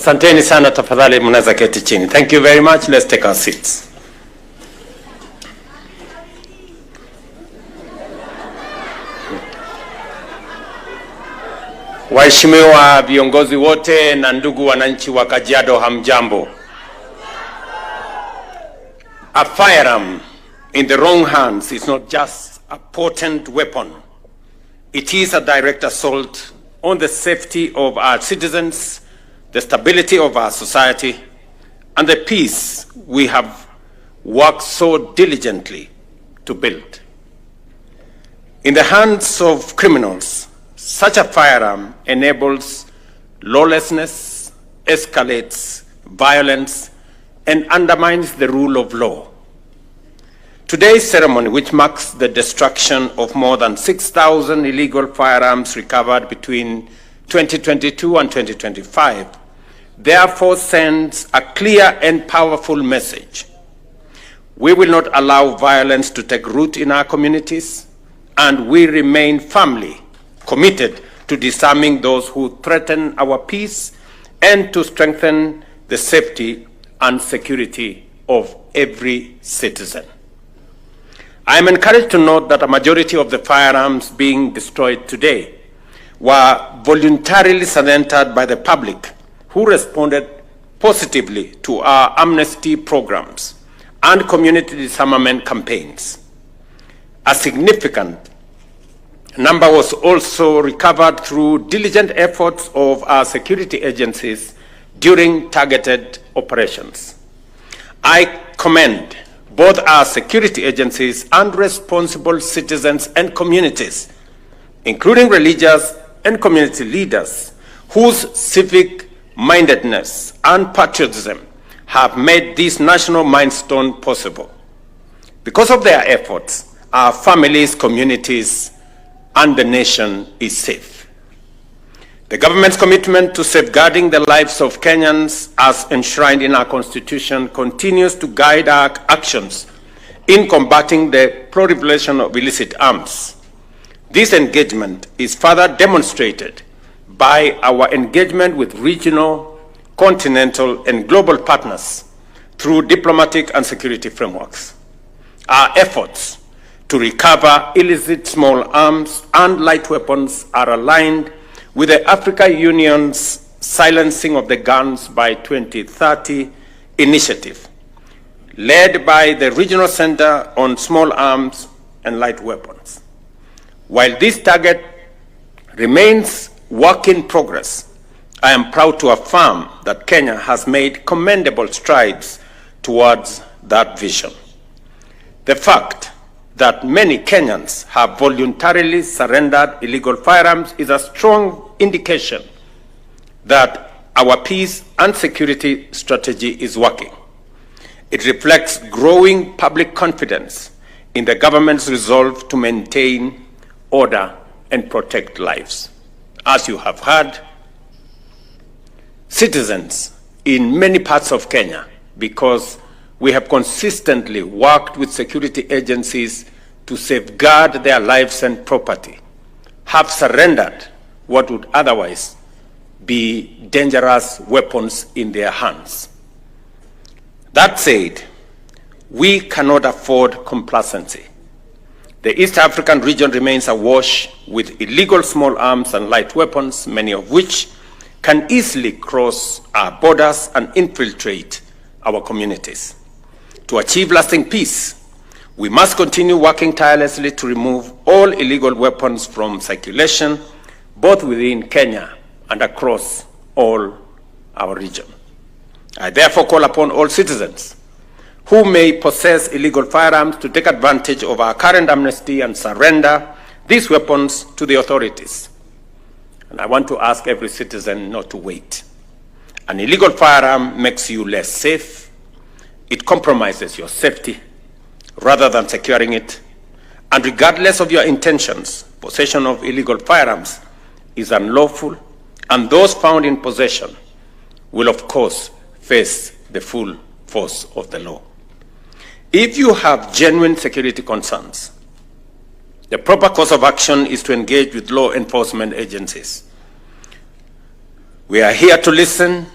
Asanteni sana, tafadhali mnaweza keti chini. Thank you very much. Let's take our seats. Waheshimiwa viongozi wote na ndugu wananchi wa Kajiado, hamjambo. A firearm in the wrong hands is not just a potent weapon. It is a direct assault on the safety of our citizens, the stability of our society, and the peace we have worked so diligently to build. In the hands of criminals, such a firearm enables lawlessness, escalates violence, and undermines the rule of law. Today's ceremony, which marks the destruction of more than 6,000 illegal firearms recovered between 2022 and 2025, therefore sends a clear and powerful message. We will not allow violence to take root in our communities, and we remain firmly committed to disarming those who threaten our peace and to strengthen the safety and security of every citizen. I am encouraged to note that a majority of the firearms being destroyed today were voluntarily surrendered by the public, who responded positively to our amnesty programs and community disarmament campaigns. A significant number was also recovered through diligent efforts of our security agencies during targeted operations. I commend both our security agencies and responsible citizens and communities, including religious and community leaders, whose civic mindedness and patriotism have made this national milestone possible. Because of their efforts, our families, communities, and the nation is safe. The government's commitment to safeguarding the lives of Kenyans, as enshrined in our Constitution, continues to guide our actions in combating the proliferation of illicit arms. This engagement is further demonstrated by our engagement with regional, continental, and global partners through diplomatic and security frameworks. Our efforts to recover illicit small arms and light weapons are aligned with the African Union's Silencing of the Guns by 2030 initiative, led by the Regional Center on Small Arms and Light Weapons. While this target remains work in progress, I am proud to affirm that Kenya has made commendable strides towards that vision. The fact that many Kenyans have voluntarily surrendered illegal firearms is a strong indication that our peace and security strategy is working. It reflects growing public confidence in the government's resolve to maintain order and protect lives. As you have heard, citizens in many parts of Kenya, because we have consistently worked with security agencies to safeguard their lives and property, have surrendered what would otherwise be dangerous weapons in their hands. That said, we cannot afford complacency. The East African region remains awash with illegal small arms and light weapons, many of which can easily cross our borders and infiltrate our communities. To achieve lasting peace, we must continue working tirelessly to remove all illegal weapons from circulation, both within Kenya and across all our region. I therefore call upon all citizens who may possess illegal firearms to take advantage of our current amnesty and surrender these weapons to the authorities. And I want to ask every citizen not to wait. An illegal firearm makes you less safe. It compromises your safety rather than securing it. And regardless of your intentions, possession of illegal firearms is unlawful, and those found in possession will, of course, face the full force of the law. If you have genuine security concerns, the proper course of action is to engage with law enforcement agencies. We are here to listen,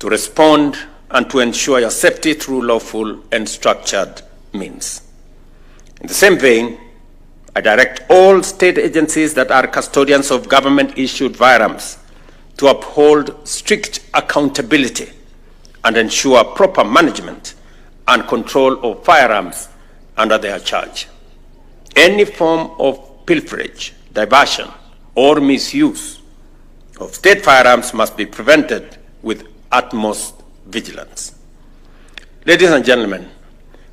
to respond and to ensure your safety through lawful and structured means. In the same vein, I direct all state agencies that are custodians of government-issued firearms to uphold strict accountability and ensure proper management and control of firearms under their charge. Any form of pilferage, diversion, or misuse of state firearms must be prevented with utmost vigilance. Ladies and gentlemen,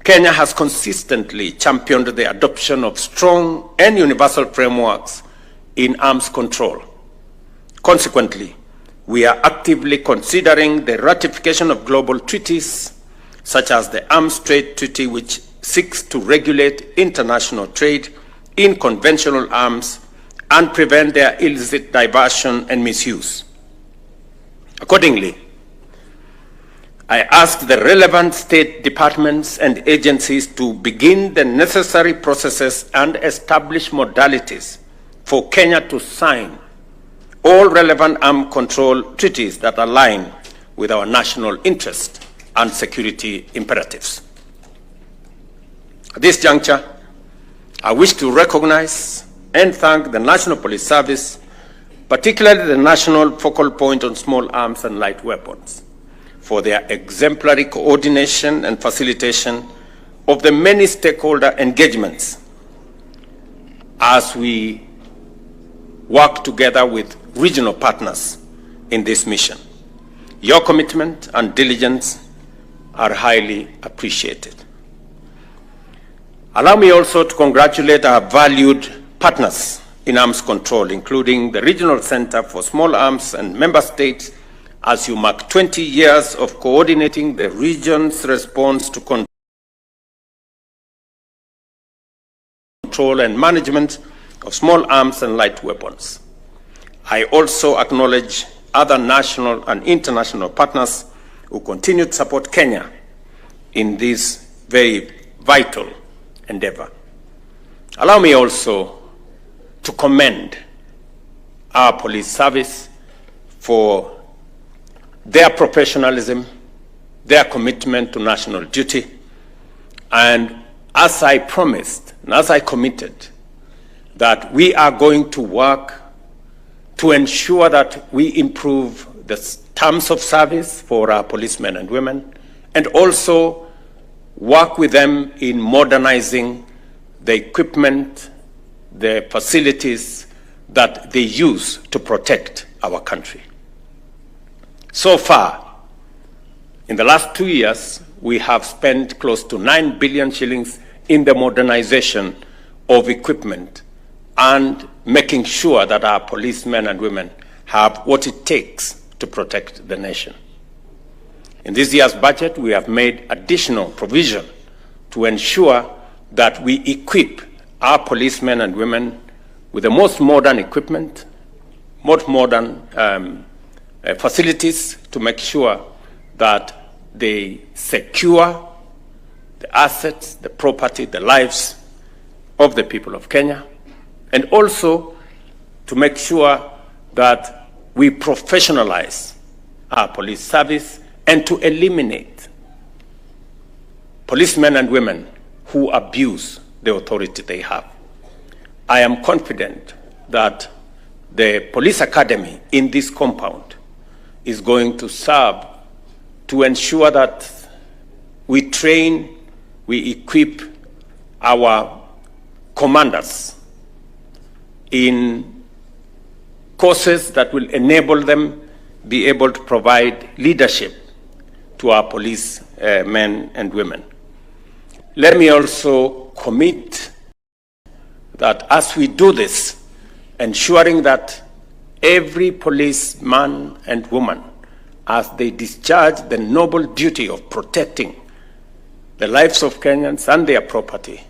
Kenya has consistently championed the adoption of strong and universal frameworks in arms control. Consequently, we are actively considering the ratification of global treaties, such as the Arms Trade Treaty, which seeks to regulate international trade in conventional arms and prevent their illicit diversion and misuse. Accordingly, I ask the relevant state departments and agencies to begin the necessary processes and establish modalities for Kenya to sign all relevant arms control treaties that align with our national interest and security imperatives. At this juncture, I wish to recognize and thank the National Police Service, particularly the National Focal Point on Small Arms and Light Weapons, for their exemplary coordination and facilitation of the many stakeholder engagements as we work together with regional partners in this mission. Your commitment and diligence are highly appreciated. Allow me also to congratulate our valued partners in arms control, including the Regional Center for Small Arms and member states, as you mark 20 years of coordinating the region's response to control and management of small arms and light weapons. I also acknowledge other national and international partners who continue to support Kenya in this very vital endeavor. Allow me also to commend our police service for their professionalism, their commitment to national duty, and as I promised and as I committed, that we are going to work to ensure that we improve the terms of service for our policemen and women, and also work with them in modernizing the equipment, the facilities that they use to protect our country. So far, in the last 2 years, we have spent close to 9 billion shillings in the modernization of equipment and making sure that our policemen and women have what it takes to protect the nation. In this year's budget, we have made additional provision to ensure that we equip our policemen and women with the most modern equipment, most modern facilities to make sure that they secure the assets, the property, the lives of the people of Kenya, and also to make sure that we professionalize our police service and to eliminate policemen and women who abuse the authority they have. I am confident that the police academy in this compound is going to serve to ensure that we train, we equip our commanders in courses that will enable them be able to provide leadership to our police men and women. Let me also commit that as we do this, ensuring that every policeman and woman, as they discharge the noble duty of protecting the lives of Kenyans and their property,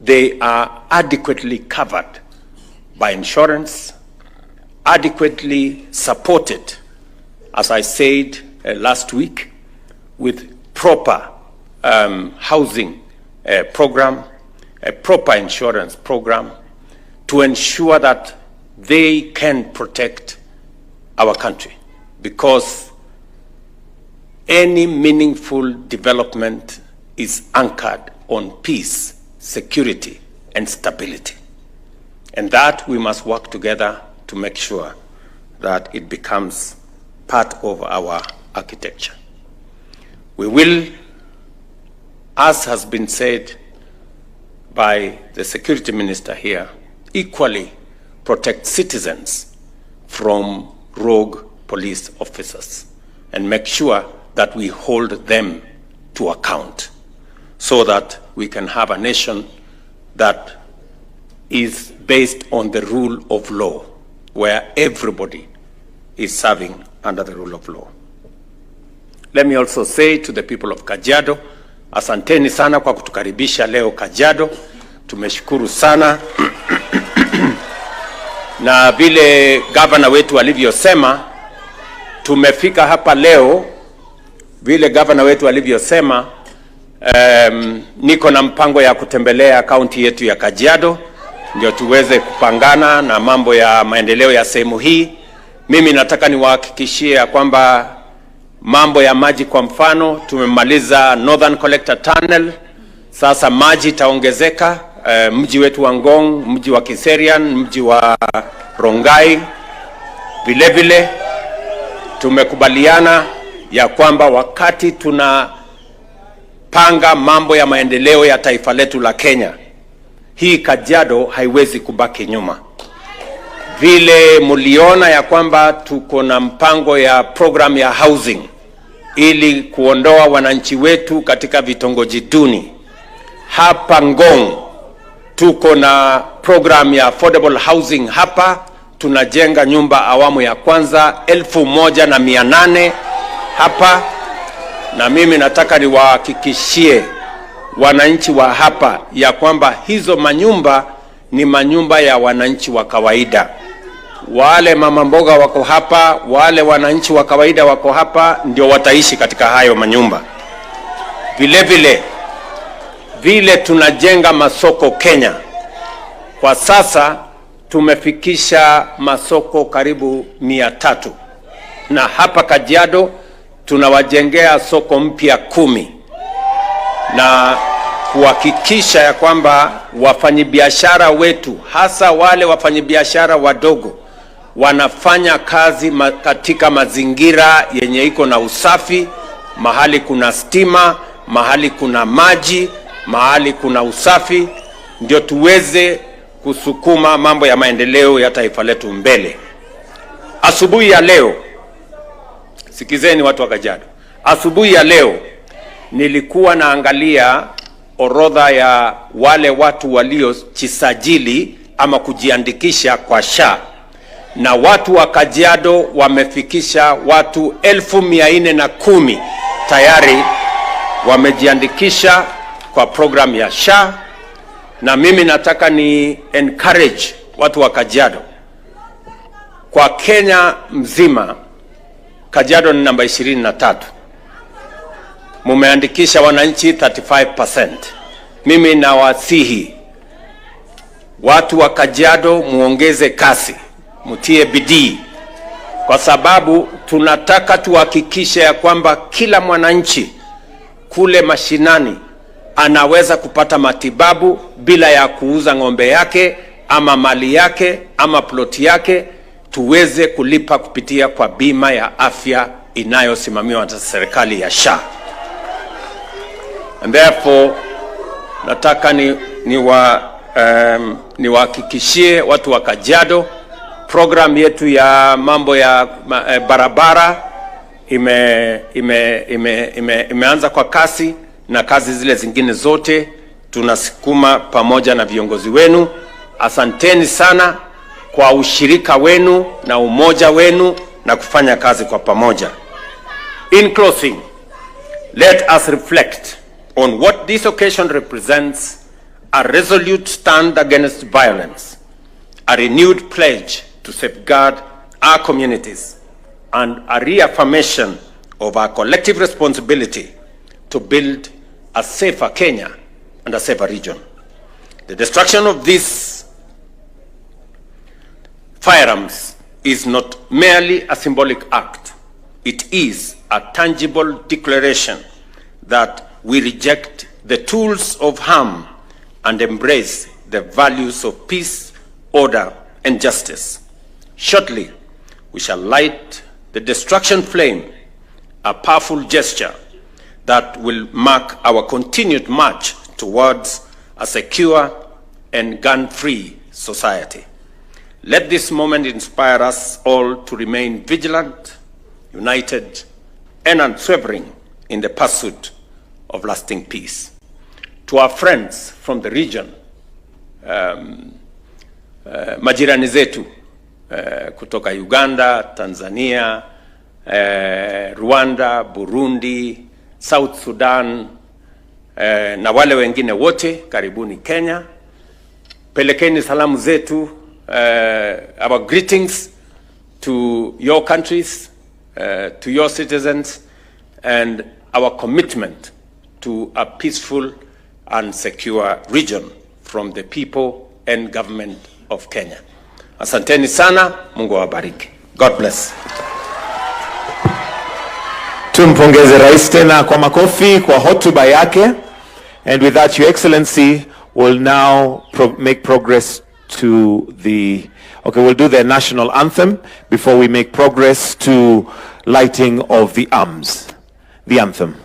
they are adequately covered by insurance, adequately supported, as I said last week, with proper housing program, a proper insurance program, to ensure that they can protect our country. Because any meaningful development is anchored on peace, security, and stability. And that we must work together to make sure that it becomes part of our architecture. We will, as has been said by the security minister here, equally protect citizens from rogue police officers and make sure that we hold them to account so that we can have a nation that is based on the rule of law, where everybody is serving under the rule of law. Let me also say to the people of Kajiado, asanteni sana kwa kutukaribisha leo Kajiado. Tumeshukuru sana. Na vile gavana wetu alivyosema, tumefika hapa leo, vile gavana wetu alivyosema, niko na mpango ya kutembelea kaunti yetu ya Kajiado, ndio tuweze kupangana na mambo ya maendeleo ya sehemu hii. Mimi nataka niwahakikishie kwamba mambo ya maji, kwa mfano, tumemaliza Northern Collector Tunnel. Sasa maji itaongezeka, mji wetu wa Ngong, mji wa Kiserian, mji wa Rongai. Vile vile tumekubaliana ya kwamba wakati tunapanga mambo ya maendeleo ya taifa letu la Kenya, hii Kajiado haiwezi kubaki nyuma. Vile muliona ya kwamba tuko na mpango ya program ya housing ili kuondoa wananchi wetu katika vitongoji duni. Hapa Ngong tuko na program ya affordable housing. Hapa tunajenga nyumba awamu ya kwanza 1,800 hapa, na mimi nataka niwahakikishie wananchi wa hapa ya kwamba hizo manyumba ni manyumba ya wananchi wa kawaida. Wale mama mboga wako hapa, wale wananchi wa kawaida wako hapa, ndio wataishi katika hayo manyumba. Vile tunajenga masoko Kenya. Kwa sasa tumefikisha masoko karibu 300. Na hapa Kajiado tunawajengea soko mpya 10. Na kuhakikisha ya kwamba wafanyabiashara wetu, hasa wale wafanyabiashara wadogo, wanafanya kazi katika mazingira yenye iko na usafi, mahali kuna stima, mahali kuna maji, mahali kuna usafi, ndio tuweze kusukuma mambo ya maendeleo ya taifa letu mbele. Asubuhi ya leo, sikizeni watu wa Kajiado, asubuhi ya leo nilikuwa naangalia orodha ya wale watu waliojisajili ama kujiandikisha kwa SHA, na watu wa Kajiado wamefikisha watu 410 tayari wamejiandikisha kwa program ya SHA. Na mimi nataka ni encourage watu wa Kajiado. Kwa Kenya mzima, Kajiado ni namba 23. Mumeandikisha wananchi 35%. Mimi nawasihi watu wa Kajiado muongeze kasi, mutie bidii, kwa sababu tunataka tuhakikishe ya kwamba kila mwananchi kule mashinani anaweza kupata matibabu bila ya kuuza ng'ombe yake ama mali yake ama ploti yake. Tuweze kulipa kupitia kwa bima ya afya inayosimamiwa na serikali ya SHA. And therefore, nataka niwahakikishie watu wa Kajiado, program yetu ya mambo ya barabara imeanza kwa kasi, na kazi zile zingine zote tunasukuma pamoja na viongozi wenu. Asanteni sana kwa ushirika wenu na umoja wenu na kufanya kazi kwa pamoja. In closing, let us reflect on what this occasion represents: a resolute stand against violence, a renewed pledge to safeguard our communities, and a reaffirmation of our collective responsibility to build a safer Kenya and a safer region. The destruction of these firearms is not merely a symbolic act. It is a tangible declaration that we reject the tools of harm and embrace the values of peace, order, and justice. Shortly, we shall light the destruction flame, a powerful gesture that will mark our continued march towards a secure and gun-free society. Let this moment inspire us all to remain vigilant, united, and unswerving in the pursuit of lasting peace. To our friends from the region, majirani zetu kutoka Uganda, Tanzania, Rwanda, Burundi, South Sudan, na wale wengine wote, karibuni Kenya. Pelekeni salamu zetu, our greetings to your countries, to your citizens, and our commitment to a peaceful and secure region from the people and government of Kenya. Asanteni sana, Mungu awabariki. God bless. Tumpongeze rais tena kwa makofi kwa hotuba yake. And with that, Your Excellency will now make progress to the, we'll do the national anthem before we make progress to lighting of the arms. The anthem.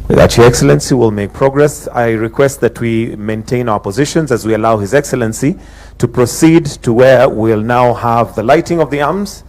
That Your Excellency will make progress. I request that we maintain our positions as we allow His Excellency to proceed to where we'll now have the lighting of the arms.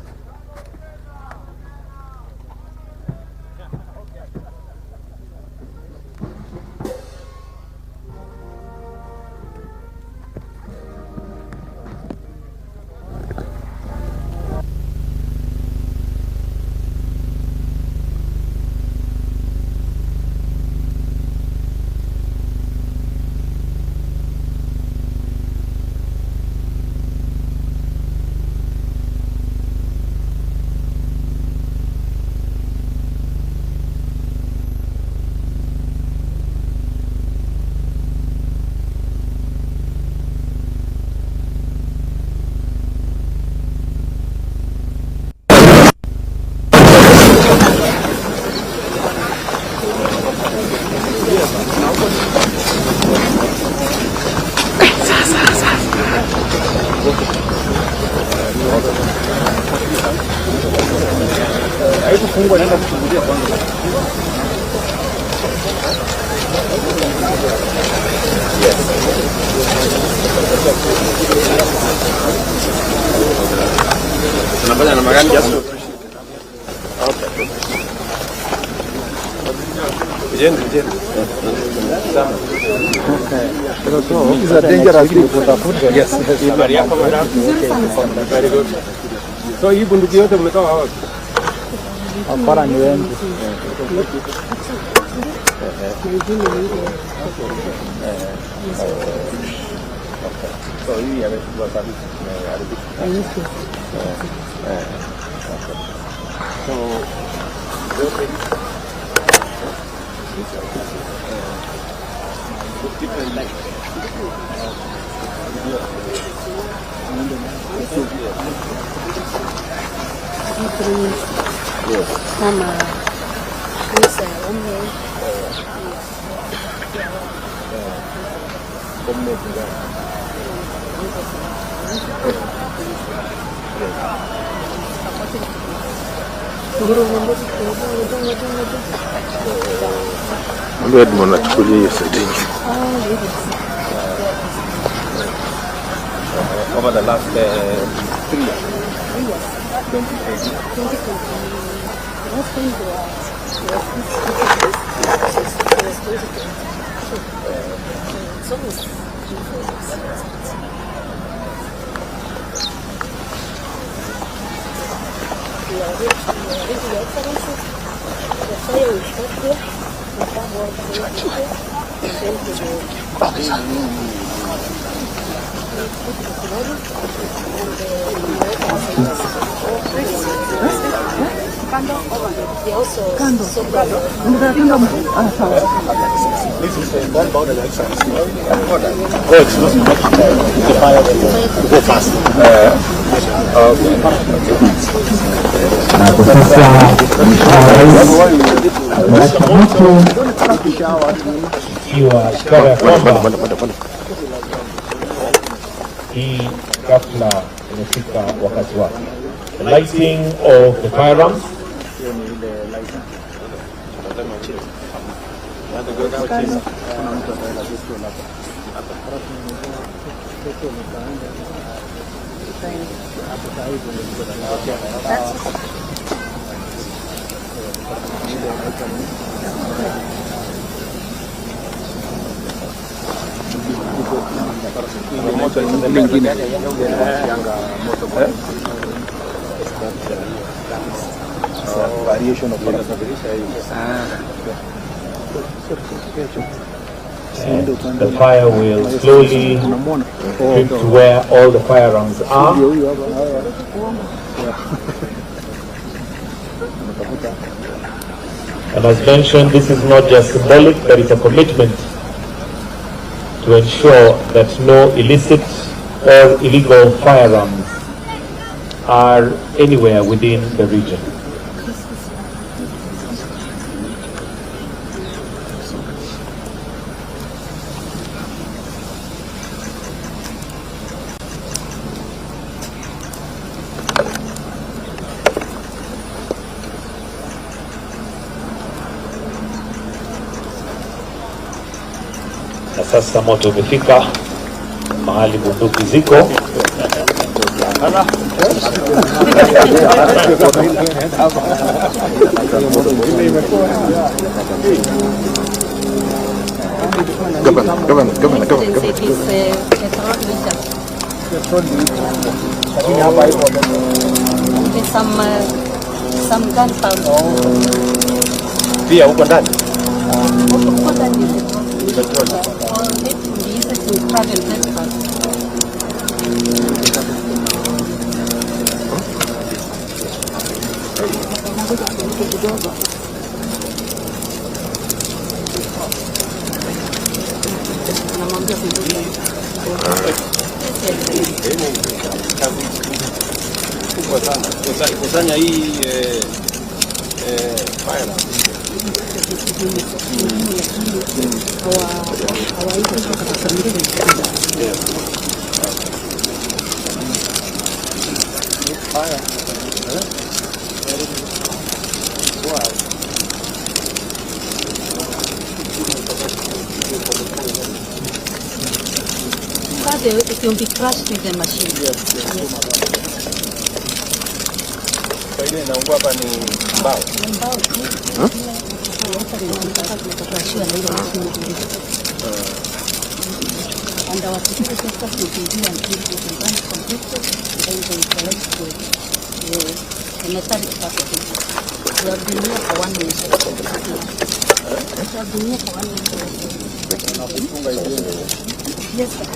So hii bunduki yote mmetoa wapi? Hapana, ni wengi. So hii amechukua sana. Mama, Lisa, over the last 3 years. 2020. Ishara ya kwamba hii ghafla imefika wakati wake. The lighting of the firearms. And the fire will slowly drift to where all the firearms are. And as mentioned, this is not just symbolic, but it's a commitment to ensure that no illicit or illegal firearms are anywhere within the region. Na sasa moto umefika mahali bunduki ziko. Some gunpowder. Pia huko ndani. Kusanya hii fire. It will be crushed with the machine. Ile inaungua hapa ni mbao. And our security staff will be here until it is done completed, then they will collect the metallic part of it. We have been here for 1 minute. We have been here for 1 minute. Yes, sir.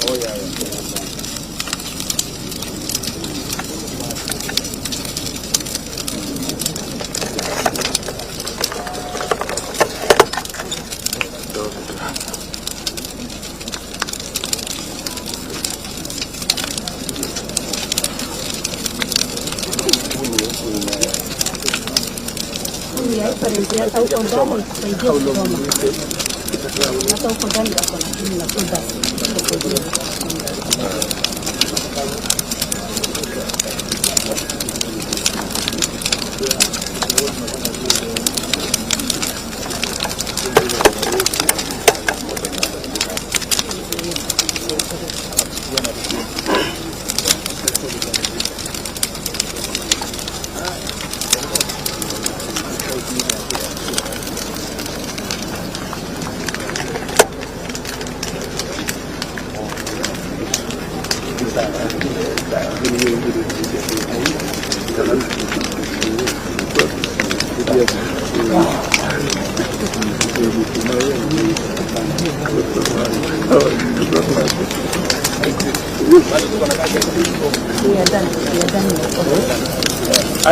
Oh, yeah. Hata huko ndani kusaidia kusoma. Hata huko ndani wako na timu na soda.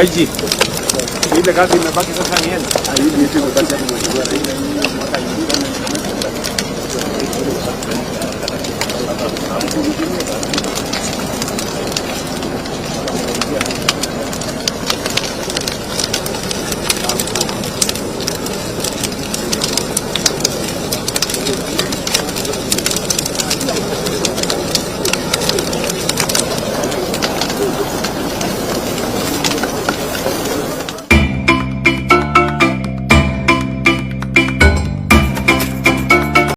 IG. Ile kazi imebaki sasa ni yenu.